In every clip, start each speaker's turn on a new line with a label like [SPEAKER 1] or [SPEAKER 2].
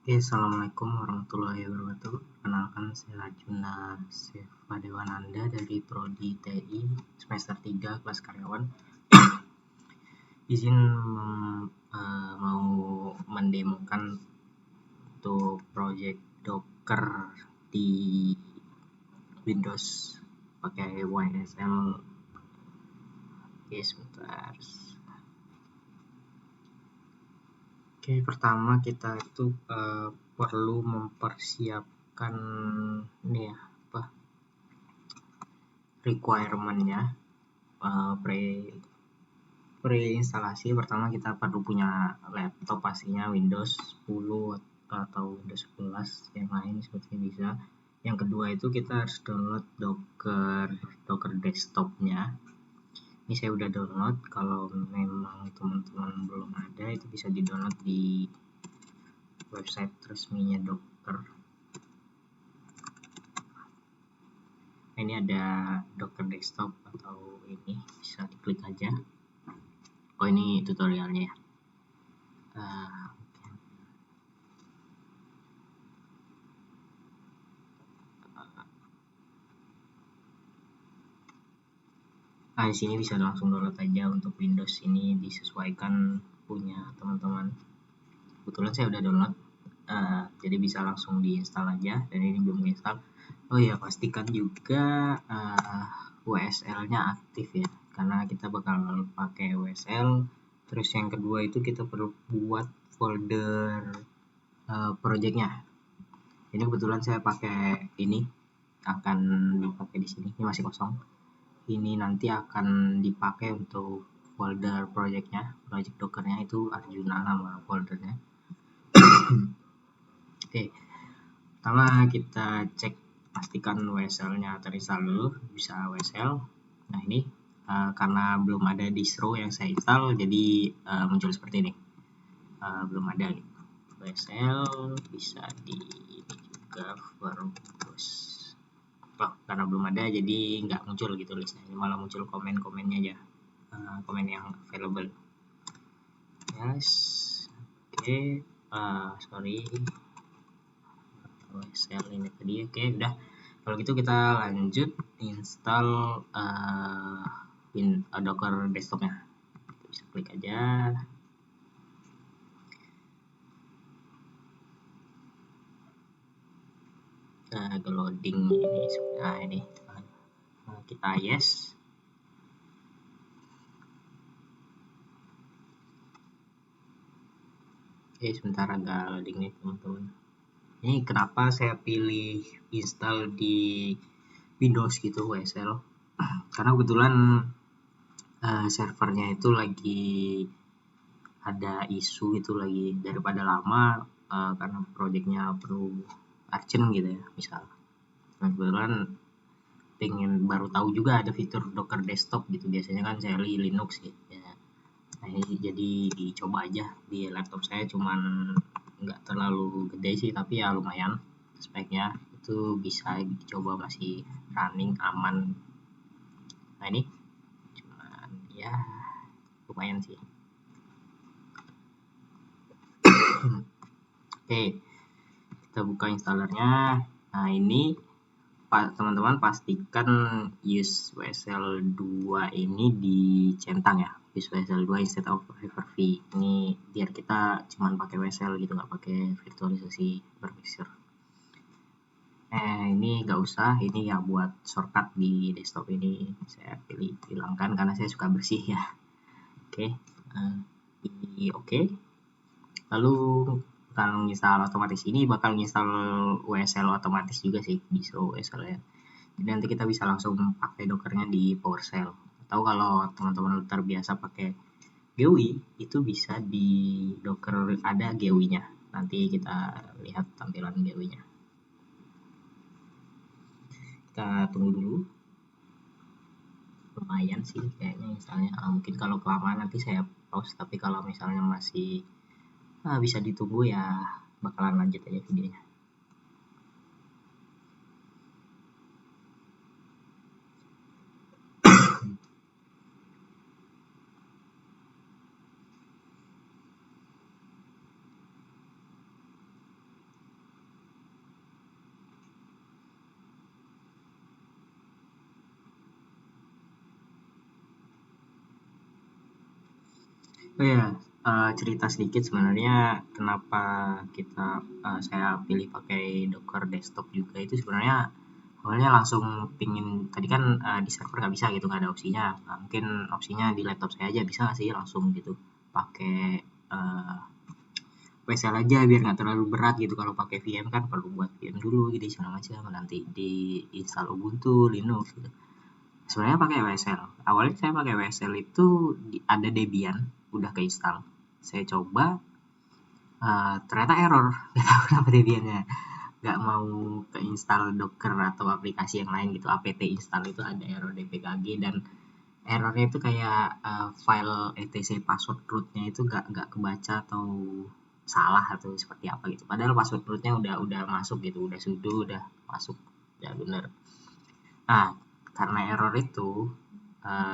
[SPEAKER 1] Assalamualaikum warahmatullahi wabarakatuh. Perkenalkan, saya Arjuna Sevadewananda dari Prodi TI semester 3 kelas karyawan. Izin mau mendemokan untuk project Docker di Windows pakai YSL. Oke, sebentar. Oke, pertama kita itu perlu mempersiapkan requirement-nya, pre-instalasi. Pertama kita perlu punya laptop, pastinya Windows 10 atau Windows 11 yang lain seperti bisa. Yang kedua itu kita harus download Docker desktopnya. Ini saya udah download. Kalau memang teman-teman belum ada, itu bisa di download di website resminya Docker. Ini ada Docker desktop atau ini bisa diklik aja. Oh, ini tutorialnya ya. Di sini bisa langsung download aja. Untuk Windows ini disesuaikan punya teman-teman. Kebetulan saya udah download, jadi bisa langsung diinstal aja. Dan ini belum diinstal. Oh ya, pastikan juga WSL-nya aktif ya, karena kita bakal pakai WSL. Terus yang kedua itu kita perlu buat folder projectnya. Ini kebetulan saya pakai ini, akan dipakai di sini. Ini masih kosong. Ini nanti akan dipakai untuk folder projectnya, project Dockernya itu Arjuna nama foldernya. Oke, pertama kita cek pastikan WSL-nya terinstall dulu, bisa WSL. Nah ini karena belum ada distro yang saya install, jadi muncul seperti ini. Belum ada gitu. WSL bisa di ini juga verbose. Karena belum ada jadi nggak muncul gitu listnya, malah muncul komen-komennya aja, komen yang available. Yes, oke. Sorry, WSL ini tadi. Oke, udah. Kalau gitu kita lanjut install Docker desktopnya. Bisa klik aja. Loading ini. Nah ini kita yes. Oke, sebentar agak loading nih teman-teman. Ini kenapa saya pilih install di Windows gitu WSL, karena kebetulan servernya itu lagi ada isu itu lagi daripada lama, karena projectnya perlu urgent gitu ya misal. Nah, kebetulan pengen baru tahu juga ada fitur Docker desktop gitu. Biasanya kan saya Linux gitu ya. Nah, ini jadi dicoba aja di laptop saya, cuman nggak terlalu gede sih, tapi ya lumayan speknya itu bisa dicoba, masih running aman. Nah ini cuman ya lumayan sih. Oke, kita buka installernya. Nah ini teman-teman pastikan use WSL 2 ini dicentang ya, use WSL 2 instead of Hyper-V. Ini biar kita cuman pakai WSL gitu, nggak pakai virtualisasi bermixer. Ini nggak usah, ini ya buat shortcut di desktop ini saya pilih hilangkan karena saya suka bersih ya. Oke, oke. Lalu kalau install otomatis ini bakal install WSL otomatis juga sih, distro WSL ya. Jadi nanti kita bisa langsung pakai Dockernya di PowerShell. Atau kalau teman-teman terbiasa pakai GUI, itu bisa di Docker ada GUI-nya. Nanti kita lihat tampilan GUI-nya. Kita tunggu dulu. Lumayan sih kayaknya misalnya. Mungkin kalau kelamaan nanti saya pause, tapi kalau misalnya masih bisa ditunggu ya bakalan lanjut aja videonya. Oh ya, cerita sedikit sebenarnya kenapa saya pilih pakai Docker desktop juga itu sebenarnya awalnya langsung pingin tadi kan di server nggak bisa gitu, nggak ada opsinya. Nah, mungkin opsinya di laptop saya aja bisa nggak sih langsung gitu pakai WSL aja biar nggak terlalu berat gitu. Kalau pakai VM kan perlu buat VM dulu gitu segala macam, nanti di install Ubuntu, Linux gitu. Sebenarnya pakai WSL. Awalnya saya pakai WSL itu ada Debian udah keinstall. Saya coba ternyata error. Nggak tahu kenapa Debiannya nggak mau keinstall Docker atau aplikasi yang lain gitu. apt install itu ada error dpkg, dan errornya itu kayak file etc password rootnya itu nggak kebaca atau salah atau seperti apa gitu. Padahal password rootnya udah masuk gitu, udah sudo udah masuk, ya bener. Nah, karena error itu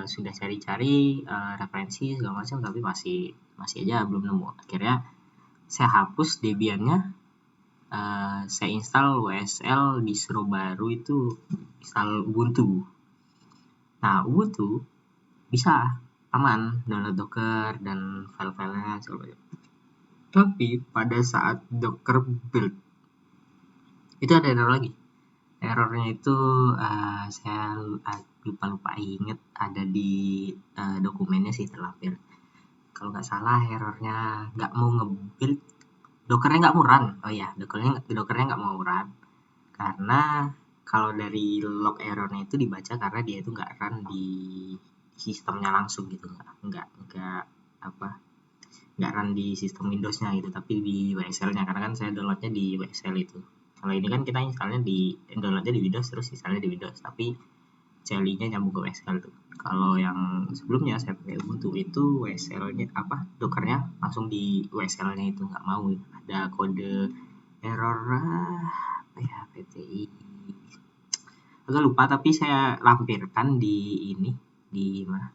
[SPEAKER 1] sudah cari-cari referensi segala macam, tapi masih masih aja belum nemu. Akhirnya saya hapus Debiannya, saya install WSL distro baru itu, install Ubuntu. Nah, Ubuntu bisa aman download Docker dan file-filenya segala macam. Tapi pada saat Docker build itu ada error lagi. Errornya itu saya lupa inget, ada di dokumennya sih terlampir. Kalau nggak salah errornya nggak mau nge-build, Dockernya nggak mau run. Oh ya, Dockernya nggak mau run karena kalau dari log errornya itu dibaca karena dia itu nggak run di sistemnya langsung gitu, nggak apa nggak run di sistem Windowsnya gitu, tapi di WSL-nya, karena kan saya downloadnya di WSL itu. Kalau ini kan kita installnya downloadnya di Windows terus installnya di Windows, tapi CLI-nya nyambung ke WSL tuh. Kalau yang sebelumnya saya pakai Ubuntu itu WSL-nya Dockernya langsung di WSL-nya itu nggak mau, ada kode error apa ya, PTI agak lupa, tapi saya lampirkan di ini, di mana,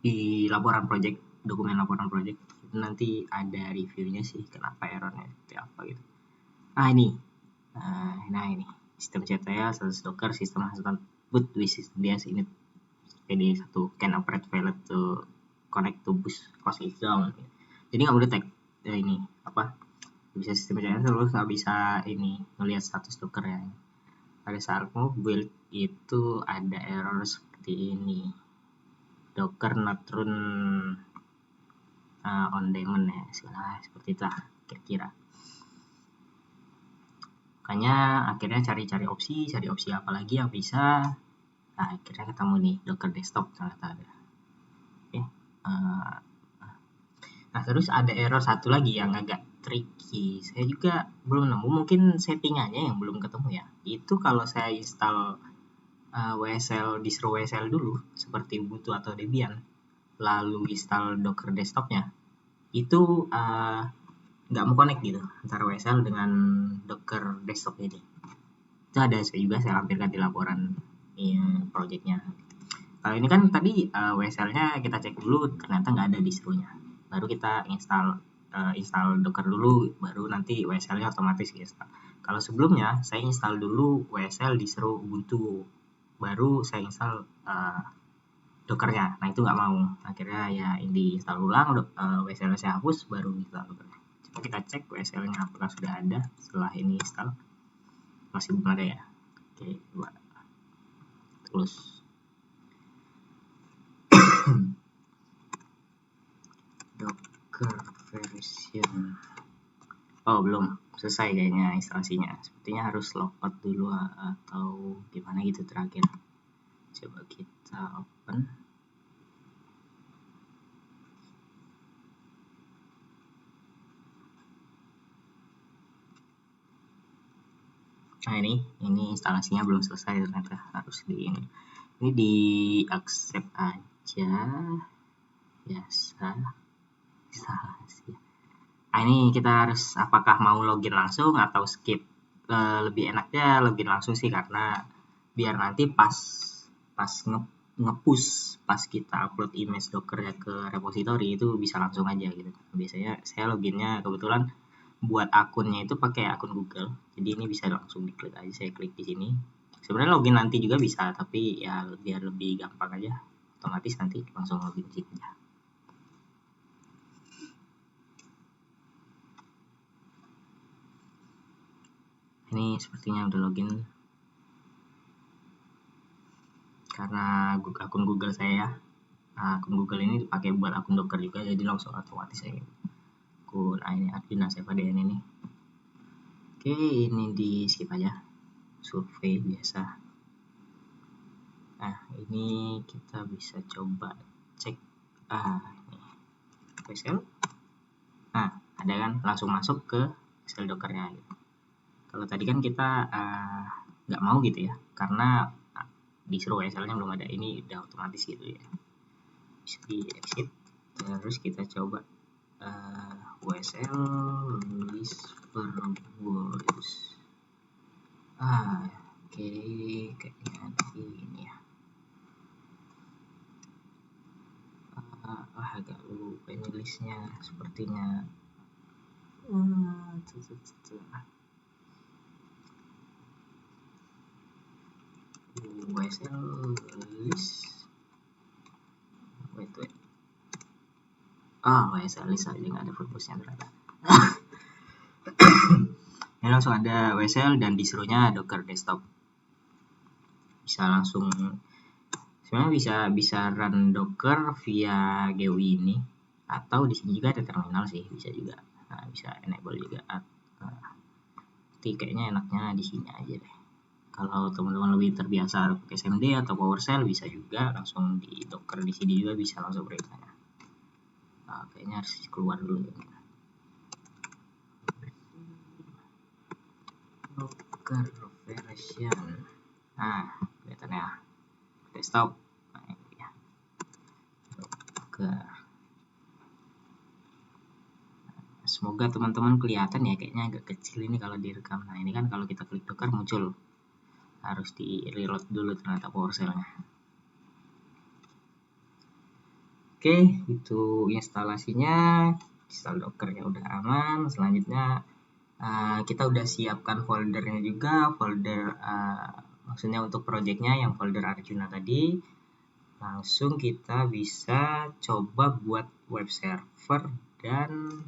[SPEAKER 1] di laporan project, dokumen laporan project itu nanti ada reviewnya sih kenapa errornya seperti apa gitu. Nah ini sistem CTL status Docker sistem hasutan boot with system DS ini jadi satu can operate failed to connect to boost cost is down. Jadi nggak boleh tag ini apa, bisa sistem CTL terus nggak bisa ini melihat status Docker ya. Pada saat mau build itu ada error seperti ini, Docker not run on daemon ya, seperti itulah kira-kira. Makanya akhirnya cari opsi apa lagi yang bisa. Nah, akhirnya ketemu nih Docker desktop ternyata ada. Oke. Nah, terus ada error satu lagi yang agak tricky. Saya juga belum nemu, mungkin settingannya yang belum ketemu ya. Itu kalau saya install WSL distro WSL dulu seperti Ubuntu atau Debian, lalu install Docker desktopnya, itu nggak mau connect gitu antara WSL dengan Docker desktop ini. Itu ada saya lampirkan di laporan projectnya. Kalau ini kan tadi WSL-nya kita cek dulu ternyata nggak ada distronya, baru kita install Docker dulu, baru nanti WSL-nya otomatis install. Kalau sebelumnya saya install dulu WSL distro Ubuntu, baru saya install Dockernya. Nah itu nggak mau, akhirnya ya ini install ulang, WSL saya hapus, baru install Dockernya. Coba kita cek WSL-nya apakah sudah ada setelah ini install. Masih belum ada ya. Oke, coba terus Docker version. Oh belum selesai kayaknya instalasinya, sepertinya harus logout dulu atau gimana gitu terakhir. Coba kita open. Nah ini instalasinya belum selesai ternyata, harus di ini di accept aja biasa instalasi. Nah ini kita harus apakah mau login langsung atau skip. Lebih enaknya login langsung sih, karena biar nanti pas nge-push pas kita upload image Dockernya ke repository itu bisa langsung aja gitu. Biasanya saya loginnya kebetulan buat akunnya itu pakai akun Google, jadi ini bisa langsung diklik aja, saya klik di sini. Sebenarnya login nanti juga bisa, tapi ya biar lebih gampang aja, otomatis nanti langsung login sini aja. Ini sepertinya udah login karena akun Google saya. Akun Google ini dipakai buat akun Docker juga, jadi langsung otomatis saya akun ini admin SFADN ini. Oke, ini di skip aja, survei biasa. Nah, ini kita bisa coba cek ini WSL. Nah, ada kan, langsung masuk ke WSL Dockernya gitu. Kalau tadi kan kita nggak mau gitu ya, karena disuruh WSL-nya belum ada, ini udah otomatis gitu ya. Bisa di exit, terus kita coba WSL list verbose. Oke, kayaknya di ini ya. Agak lupa ini listnya, sepertinya WSL list. Wait. WSL list aja nggak ada verbose-nya ternyata. Ini langsung ada WSL dan disuruhnya Docker desktop. Bisa langsung, sebenarnya bisa run Docker via GUI ini, atau di sini juga ada terminal sih, bisa juga. Nah, bisa enable juga. Tapi kayaknya enaknya di sini aja deh. Kalau teman-teman lebih terbiasa pakai SMD atau PowerShell, bisa juga langsung di Docker di sini juga bisa langsung perintahnya. Kayaknya harus keluar dulu ya. Docker version. Kelihatan ya. Desktop. Nah, ini ya. Docker. Semoga teman-teman kelihatan ya, kayaknya agak kecil ini kalau direkam. Nah, ini kan kalau kita klik Docker muncul. Harus di reload dulu ternyata PowerShell-nya. Oke, itu instalasinya. Install Docker-nya udah aman. Selanjutnya kita udah siapkan foldernya juga, folder maksudnya untuk projectnya yang folder Arjuna tadi. Langsung kita bisa coba buat web server dan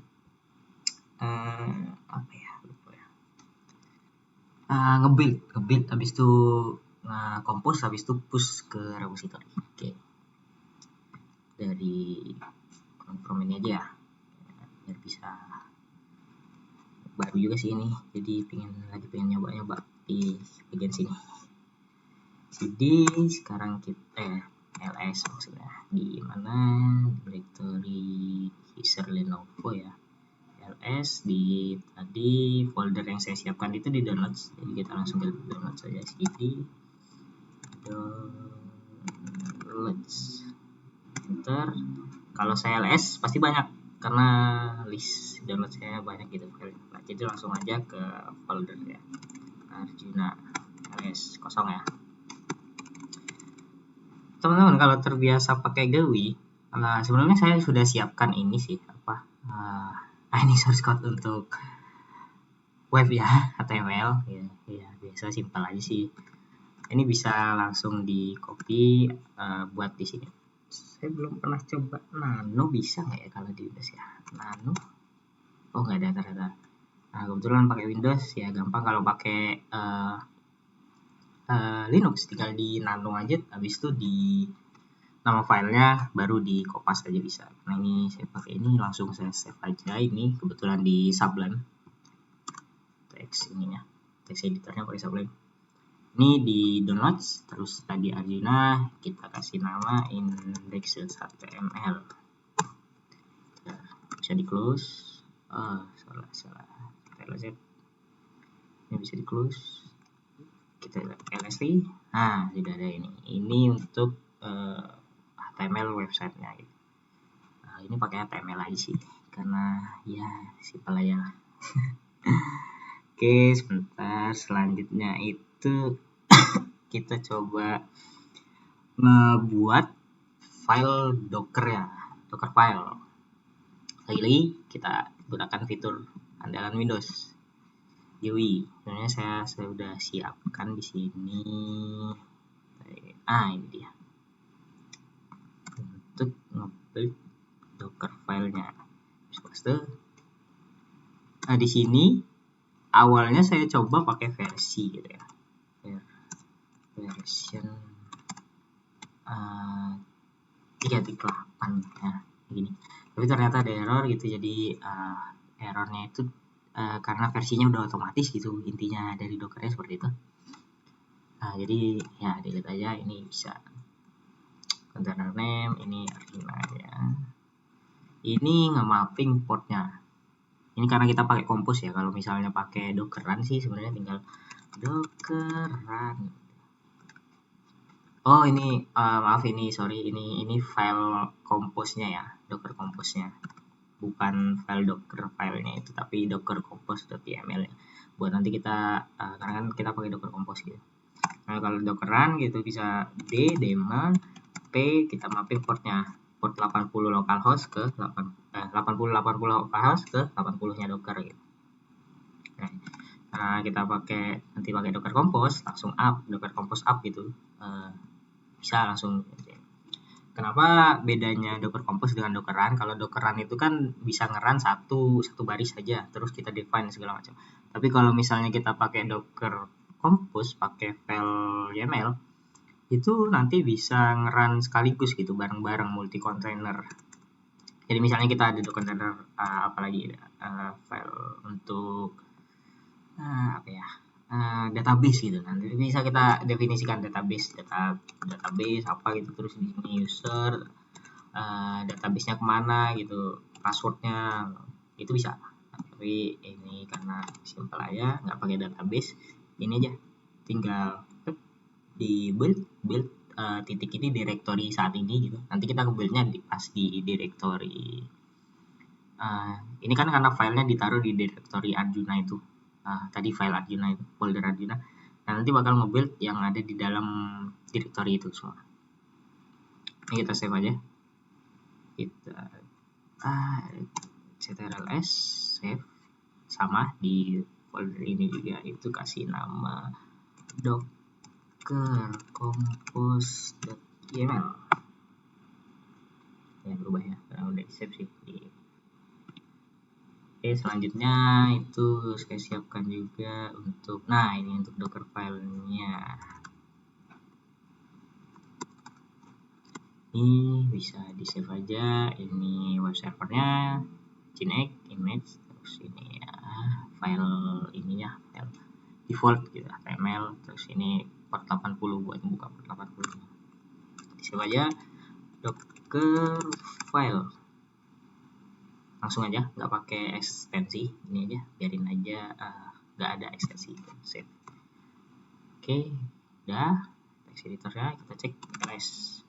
[SPEAKER 1] ngebuild habis itu compose, habis itu push ke repository. Oke. Dari confirm ini aja ya, biar bisa. Baru juga sih ini, jadi lagi pengen nyoba di bagian sini. CD sekarang kita ls maksudnya di mana, directory user Lenovo ya, ls di tadi folder yang saya siapkan itu di downloads, jadi kita langsung ke download saja, cd downloads, enter. Kalau saya ls pasti banyak karena list download saya banyak gitu file. Nah, jadi langsung aja ke folder ya, Arjuna ls kosong ya. Teman-teman kalau terbiasa pakai GUI, sebenarnya saya sudah siapkan ini sih, ini source code untuk web ya, HTML ya biasa, simpel aja sih. Ini bisa langsung di copy buat di sini. Saya belum pernah coba Nano, bisa nggak ya kalau di Windows ya? Nano, nggak ada ternyata. Nah, kebetulan pakai Windows ya gampang. Kalau pakai Linux tinggal di Nano aja, habis itu di nama filenya baru di kopas aja bisa. Nah, ini saya pakai ini, langsung saya save aja. Ini kebetulan di Sublime teks ininya, teks editornya pakai Sublime. Ini di downloads, terus tadi Arjuna kita kasih nama index.html. Bisa di close. Salah TLZ. Ini bisa di close. Kita LSD. Nah, sudah ada ini untuk HTML websitenya gitu. Ini pakai HTML aja sih karena ya simpel aja. Oke, sebentar. Selanjutnya itu kita coba ngebuat file Docker ya, Docker file. Lagi kita gunakan fitur andalan Windows GUI. Sebenarnya saya sudah siapkan di sini. Ini dia. Untuk nge-build Docker filenya. Nah, di sini awalnya saya coba pakai versi gitu ya, version 3.8 ya gini, tapi ternyata ada error gitu. Jadi errornya itu karena versinya udah otomatis gitu, intinya dari Dockernya seperti itu. Nah jadi ya delete aja. Ini bisa container name, ini Arjuna ya, ini nge-mapping portnya. Ini karena kita pakai Compose ya. Kalau misalnya pakai Dockeran sih sebenarnya tinggal Dockeran. Oh ini maaf, ini sorry, ini file Compose-nya ya, Docker Compose-nya, bukan file Docker filenya itu, tapi Docker Compose.yml ya. Buat nanti kita karena kan kita pakai Docker Compose gitu. Nah kalau Dockeran gitu bisa daemon p, kita mapping portnya, port 80 localhost ke 80 localhost ke 80-nya Docker gitu. Nah kita nanti pakai Docker Compose, langsung up Docker Compose up gitu, bisa langsung. Kenapa bedanya Docker Compose dengan Dockeran? Kalau Dockeran itu kan bisa ngeran satu baris saja, terus kita define segala macam. Tapi kalau misalnya kita pakai Docker Compose, pakai file YAML, itu nanti bisa ngeran sekaligus gitu, bareng-bareng, multi container. Jadi misalnya kita ada container apalagi file untuk apa ya, database gitu. Nanti bisa kita definisikan database apa gitu, terus di sini user, database-nya kemana gitu, passwordnya itu bisa. Tapi ini karena simple aja, nggak pakai database, ini aja tinggal di build titik ini directory saat ini gitu. Nanti kita buildnya pas di directory ini kan karena filenya ditaruh di directory Arjuna itu. Tadi file Arjuna itu, folder Arjuna. Nah, nanti bakal nge-build yang ada di dalam directory itu semua. Ini kita save aja. Kita ctrls save, sama di folder ini juga itu kasih nama docker compose.yml. Ya berubah ya, karena udah di save sih. Oke, selanjutnya itu saya siapkan juga untuk, nah ini untuk Docker filenya. Ini bisa di save aja. Ini web servernya, Nginx, image, terus ini ya file ininya, file default gitu, HTML, terus ini port 80 buat buka port 80. Di save aja Docker file. Langsung aja, nggak pakai ekstensi, ini aja biarin aja, nggak ada ekstensi, save. Oke, udah text editornya kita cek ls.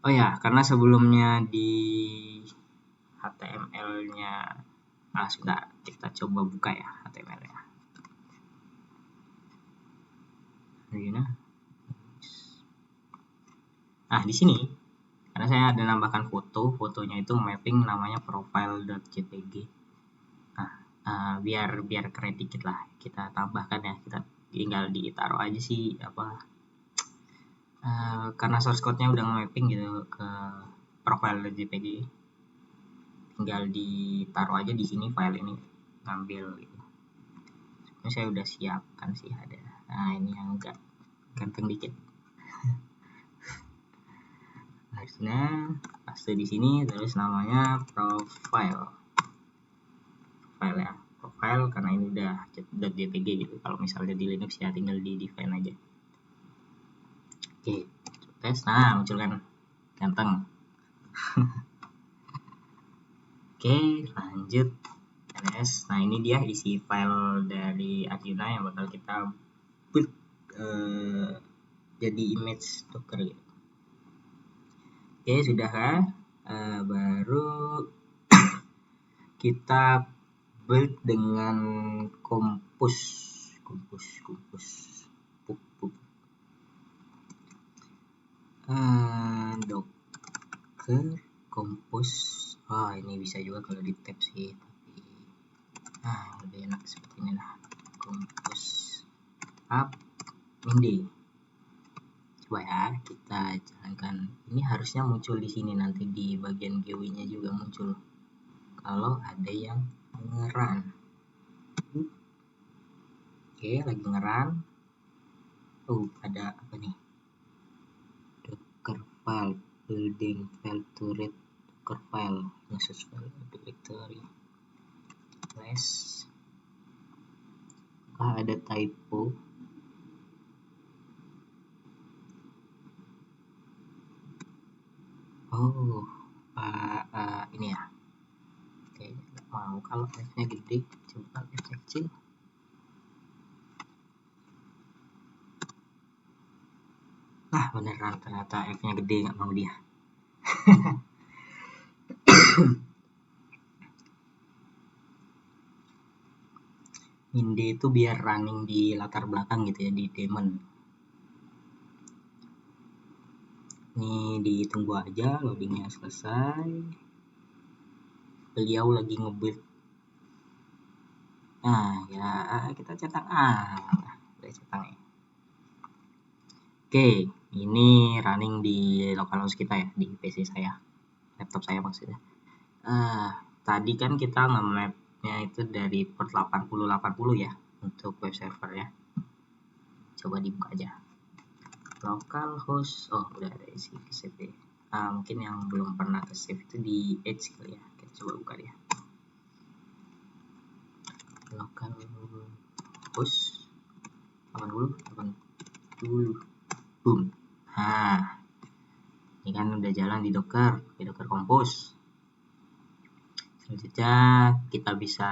[SPEAKER 1] Oh ya, karena sebelumnya di HTML-nya sudah, kita coba buka ya HTML-nya. Nah di sini karena saya ada nambahkan fotonya itu mapping namanya profile.jpg. Nah biar keren dikit lah, kita tambahkan ya, kita tinggal ditaruh aja sih apa, karena source code-nya udah mapping gitu ke profile.jpg, tinggal ditaruh aja di sini file ini, ngambil gitu. Ini saya udah siapkan sih ada. Nah ini yang agak ganteng dikit. Harusnya paste di sini, terus namanya profile ya, profile, karena ini udah .jpg gitu. Kalau misalnya di Linux ya tinggal di define aja. Oke, tes. Nah muncul kan ganteng. Oke, lanjut ls. Nah ini dia isi file dari Arjuna yang bakal kita build jadi image Docker gitu. Oke, sudah kan? Baru kita build dengan Compose. Docker Compose. Ini bisa juga kalau di tab sih, tapi lebih enak seperti ini lah. Compose up mindi. Coba ya kita jalankan. Ini harusnya muncul di sini, nanti di bagian GUI-nya juga muncul kalau ada yang ngeran. Oke, lagi ngeran. Ada apa nih? Docker file, building file to read Docker file, message file directory. Slash. Ada typo. Ini ya. Oke, nggak mau kalau F-nya gede, coba F kecil. Nah, beneran ternyata F-nya gede, nggak mau dia. Ind itu biar running di latar belakang gitu ya, di daemon. Ini ditunggu aja, loadingnya selesai. Beliau lagi nge-build. Nah, ya kita cetak. Udah cetak ya. Oke, ini running di localhost kita ya, di PC saya. Laptop saya maksudnya. Tadi kan kita nge-mapnya itu dari port 8080 ya, untuk web server ya. Coba dibuka aja. Localhost, udah ada isi save. Mungkin yang belum pernah ke save itu di Edge kali ya. Kita coba buka dia. Localhost 80. Boom. Ini kan udah jalan di Docker Compose. Selanjutnya kita bisa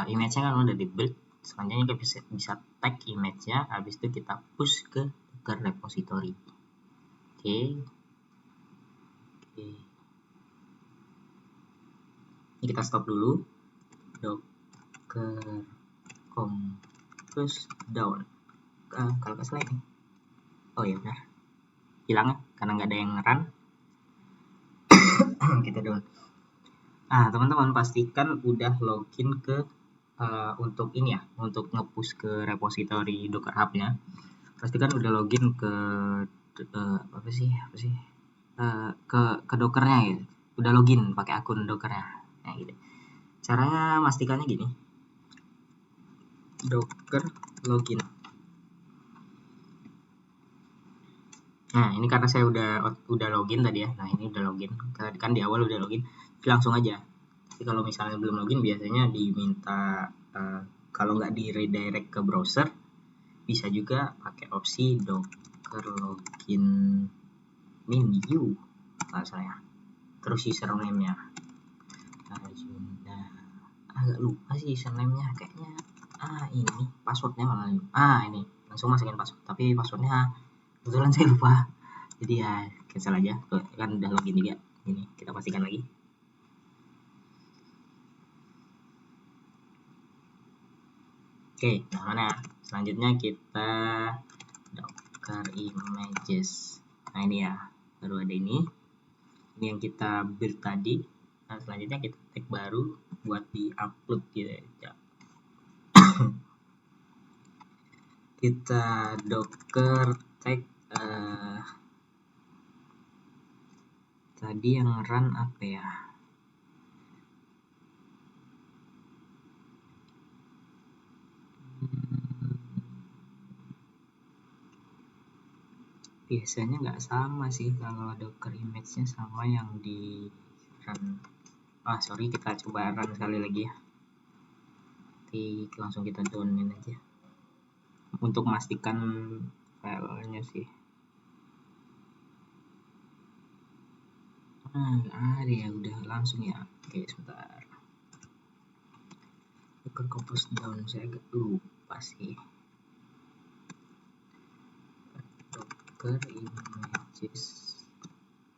[SPEAKER 1] image-nya kan udah di build. Selanjutnya kita bisa tag image-nya, habis itu kita push ke Docker repository. Oke. Ini kita stop dulu. Docker Compose down. Kalau ke slide nih. Oh ya benar. Hilang ya, karena nggak ada yang run. Kita down. Teman-teman pastikan udah login ke untuk ini ya, untuk nge-push ke repository Docker Hub-nya. Pastikan udah login ke ke Docker-nya gitu. Udah login pakai akun Docker-nya. Nah, gitu. Caranya pastikannya gini. Docker login. Nah, ini karena saya udah login tadi ya. Nah, ini udah login. Kan di awal udah login. Langsung aja. Tapi kalau misalnya belum login biasanya diminta kalau nggak di redirect ke browser, bisa juga pakai opsi Docker login menu saya. Terus username-nya agak lupa sih username-nya, kayaknya ini passwordnya malah ini langsung masukin password, tapi passwordnya kebetulan saya lupa, jadi ya cancel aja. Kan udah login juga. Ini kita pastikan lagi. Oke, nah mana selanjutnya kita Docker images. Nah ini ya, baru ada ini yang kita build tadi. Nah selanjutnya kita tag baru buat di upload gitu ya. Kita Docker tag tadi yang run apa ya? Biasanya nggak sama sih kalau Docker image-nya sama yang di run. Sorry, kita coba run sekali lagi ya. Nanti langsung kita downin aja untuk memastikan filenya sih. Ada ya, udah langsung ya. Oke, sebentar. Docker Compose down, saya agak lupa sih. Docker images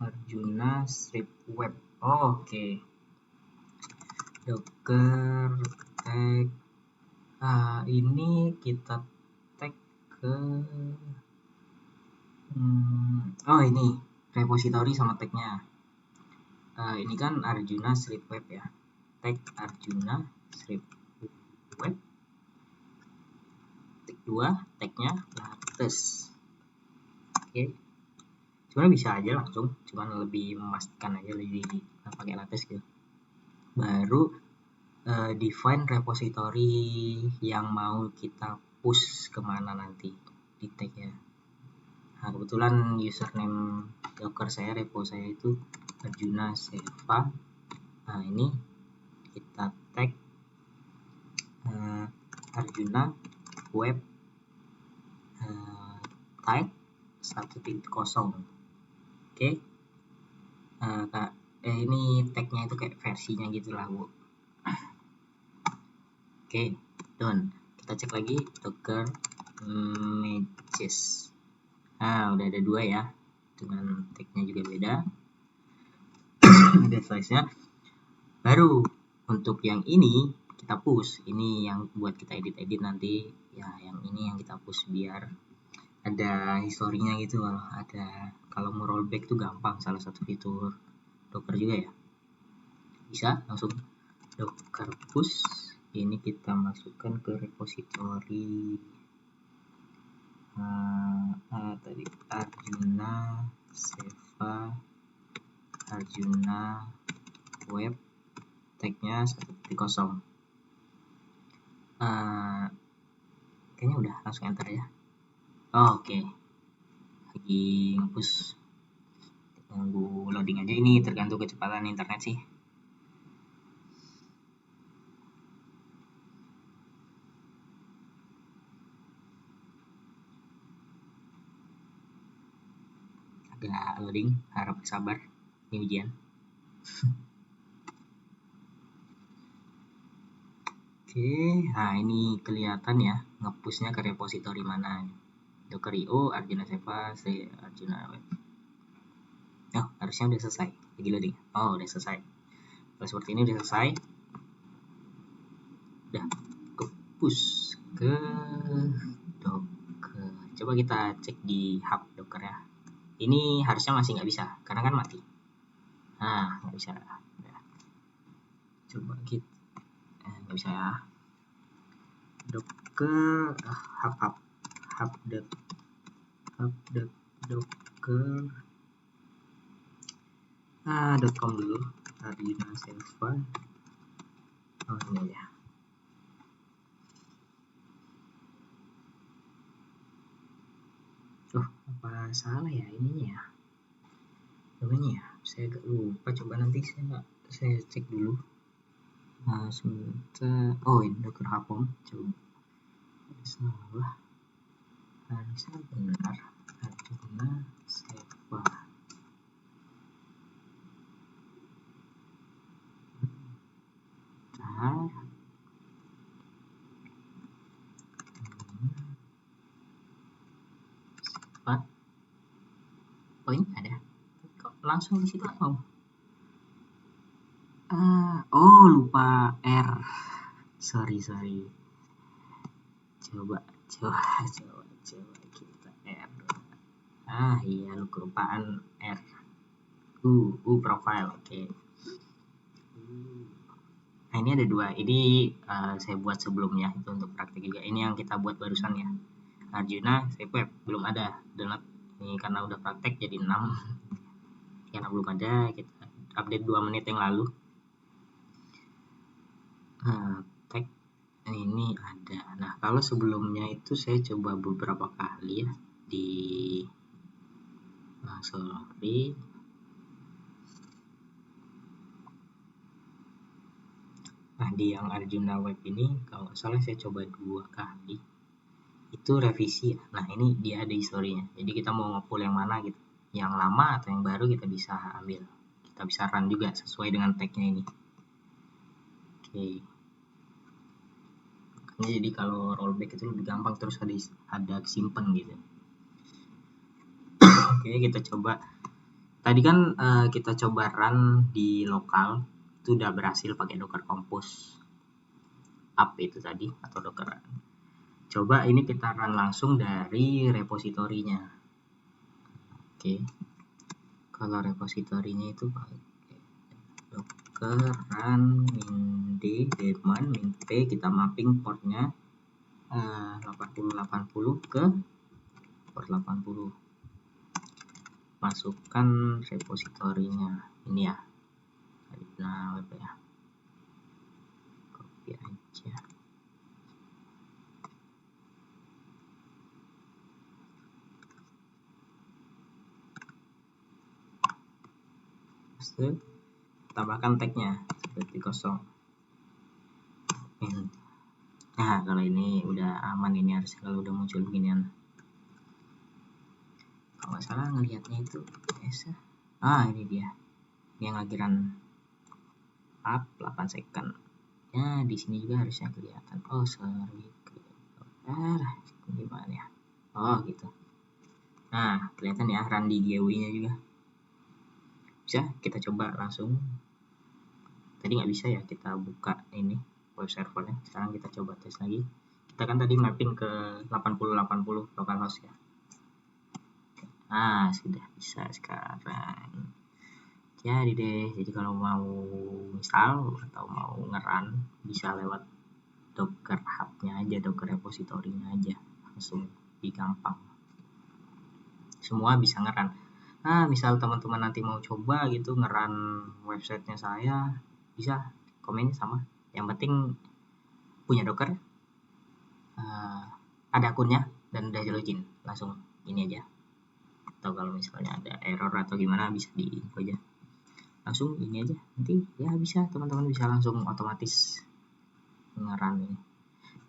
[SPEAKER 1] Arjuna strip web. Oke. Docker tag. Ini kita tag ke ini repository sama tagnya. Ini kan Arjuna strip web ya. Tag Arjuna strip web. Tag 2, tagnya latest. Oke. Sebenarnya bisa aja langsung, cuman lebih memastikan aja lebih pakai latest gitu. Baru define repository yang mau kita push kemana nanti di tagnya. Nah, kebetulan username docker saya, repo saya itu Arjuna Seva. Nah, ini kita tag Arjuna web type 1.0. Oke. Ini tagnya itu kayak versinya gitulah, Bu. Oke, done. Kita cek lagi docker images. Nah, udah ada 2 ya, dengan tagnya juga beda. Ada size-nya. Baru untuk yang ini kita push, ini yang buat kita edit nanti ya, yang ini yang kita push biar ada historinya gitu. Kalau mau rollback tuh gampang, salah satu fitur docker juga ya. Bisa langsung docker push, ini kita masukkan ke repository tadi Arjuna Seva Arjuna web tagnya 1.0. Kayaknya udah, langsung enter ya. Oke. Lagi nge-push, tunggu loading aja, ini tergantung kecepatan internet sih. Agak loading, harap sabar, ini ujian. Oke, nah ini kelihatan ya nge-pushnya ke repository mana. Docker.io, Arjuna Seva, Arjuna Web. Oh, harusnya udah selesai. Lagi loading. Oh, udah selesai. Kalau seperti ini udah selesai. Udah ke-push ke Docker. Coba kita cek di hub Docker ya. Ini harusnya masih nggak bisa, karena kan mati. Nah, nggak bisa. Udah. Coba kita, nggak bisa ya. Docker, hub docker .com dulu, Arjuna Seva. Oh, ini aja. Oh, apa salah ya ininya ya? Namanya ya, saya agak lupa. Coba nanti saya cek dulu. Sebentar. Oh, ini Docker Hub. Coba. Salah. Harusnya benar. Arjuna Seva. Oh, ini ada. Kok langsung di situ apa? Oh, lupa R. Sorry. Coba kita R. Iya, lu kelupaan R. Profile. Oke. Nah, ini ada 2. Ini saya buat sebelumnya, itu untuk praktik juga. Ini yang kita buat barusan ya. Arjuna Seva belum ada. Download ini karena udah praktek jadi 6. Karena belum ada, kita update 2 menit yang lalu. Tag ini ada. Nah, kalau sebelumnya itu saya coba beberapa kali ya di Nah, di yang Arjuna Web ini kalau nggak salah saya coba 2 kali. Itu revisi ya. Nah, ini dia ada historinya. Jadi kita mau nge-pull yang mana gitu. Yang lama atau yang baru kita bisa ambil. Kita bisa run juga sesuai dengan tagnya ini. Oke. Jadi kalau rollback itu lebih gampang, terus ada simpen gitu. Oke, kita coba. Tadi kan kita coba run di lokal, itu udah berhasil pakai Docker Compose up itu tadi, atau Docker. Coba ini kita run langsung dari repositorinya. Oke. Kalau repositorinya itu pakai Docker run min d daemon min p, kita mapping portnya 8080 ke port 80. Masukkan repositorinya ini ya, nah web ya, copy aja. Terus tambahkan tagnya seperti kosong. Nah, kalau ini udah aman, ini harusnya kalau udah muncul beginian. Kalau nggak salah ngelihatnya itu biasa. Ini dia. Yang lagiran up 8 second. Ya, di sini juga harusnya kelihatan. Oh, sorry. Gimana ya? Oh, gitu. Nah, kelihatan ya run di GUI-nya juga. Bisa kita coba langsung. Tadi nggak bisa ya, kita buka ini web servernya. Sekarang kita coba tes lagi. Kita kan tadi mapping ke 8080 localhost ya. Sudah bisa sekarang. Jadi deh, jadi kalau mau install atau mau ngeran bisa lewat Docker hub-nya aja, Docker repository-nya aja, langsung gampang. Semua bisa ngeran. Misal teman-teman nanti mau coba gitu ngeran websitenya saya, bisa komennya sama. Yang penting punya Docker, ada akunnya dan udah login, langsung ini aja. Atau kalau misalnya ada error atau gimana bisa di info aja, langsung ini aja, nanti ya bisa teman-teman bisa langsung otomatis ngeran ini.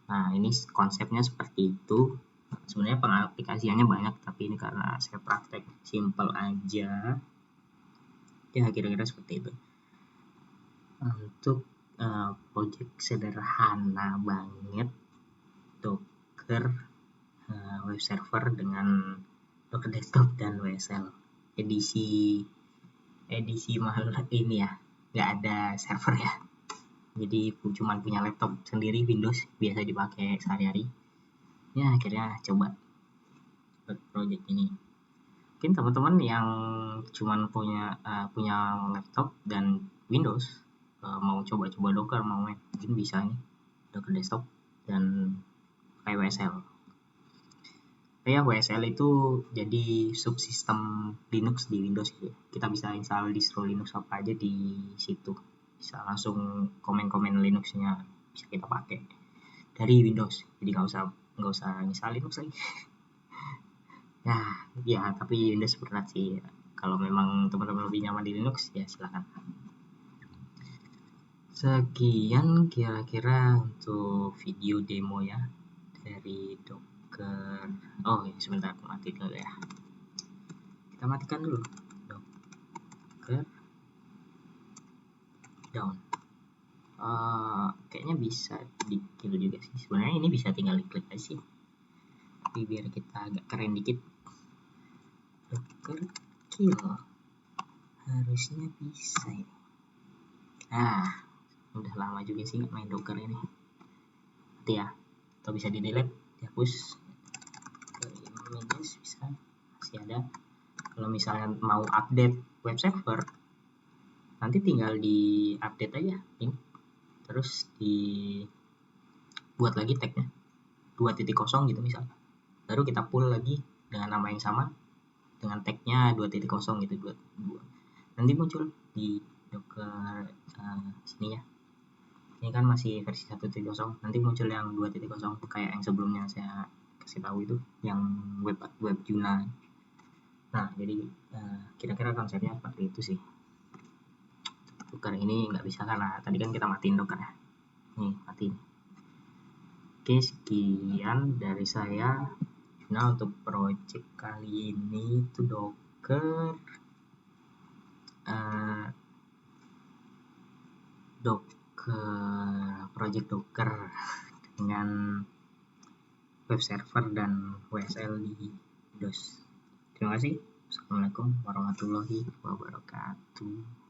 [SPEAKER 1] Nah, ini konsepnya seperti itu. Sebenarnya pengaplikasiannya banyak, tapi ini karena saya praktek simple aja ya, kira-kira seperti itu. Untuk project sederhana banget, Docker web server dengan Docker desktop dan WSL edisi mahal ini ya, nggak ada server ya, jadi cuma punya laptop sendiri Windows biasa dipakai sehari-hari ya. Akhirnya coba buat project ini. Mungkin teman-teman yang cuma punya laptop dan Windows, mau coba-coba Docker, mau mungkin bisa nih Docker desktop dan pakai WSL. WSL itu jadi subsistem Linux di Windows gitu. Kita bisa install distro Linux apa aja di situ. Bisa langsung komen-komen Linux-nya bisa kita pakai dari Windows. Jadi nggak usah install Linux lagi. ya tapi Windows berat sih. Kalau memang teman-teman lebih nyaman di Linux ya silakan. Sekian kira-kira untuk video demo ya dari Docker. Sebentar, mati dulu ya. Kita matikan dulu Docker down. Kayaknya bisa di kill juga sih. Sebenarnya ini bisa tinggal diklik aja sih, tapi biar kita agak keren dikit, Docker kill harusnya bisa ya. Udah lama juga sih nggak main Docker ini. Nanti ya, atau bisa di delete, dihapus dari images, bisa masih ada. Kalau misalnya mau update web server, nanti tinggal di update aja ini, terus dibuat lagi tagnya 2.0 gitu misalnya, baru kita pull lagi dengan nama yang sama dengan tagnya 2.0 gitu, 2. Nanti muncul di Docker sini ya. Ini kan masih versi 1.0, nanti muncul yang 2.0 kayak yang sebelumnya saya kasih tahu itu, yang web Juna. Nah, jadi kira-kira konsepnya seperti itu sih. Docker ini nggak bisa karena tadi kan kita matiin Docker ya. Nih, matiin. Oke, sekian dari saya. Nah, untuk project kali ini itu Docker project Docker dengan web server dan WSL di Windows. Terima kasih. Assalamualaikum warahmatullahi wabarakatuh.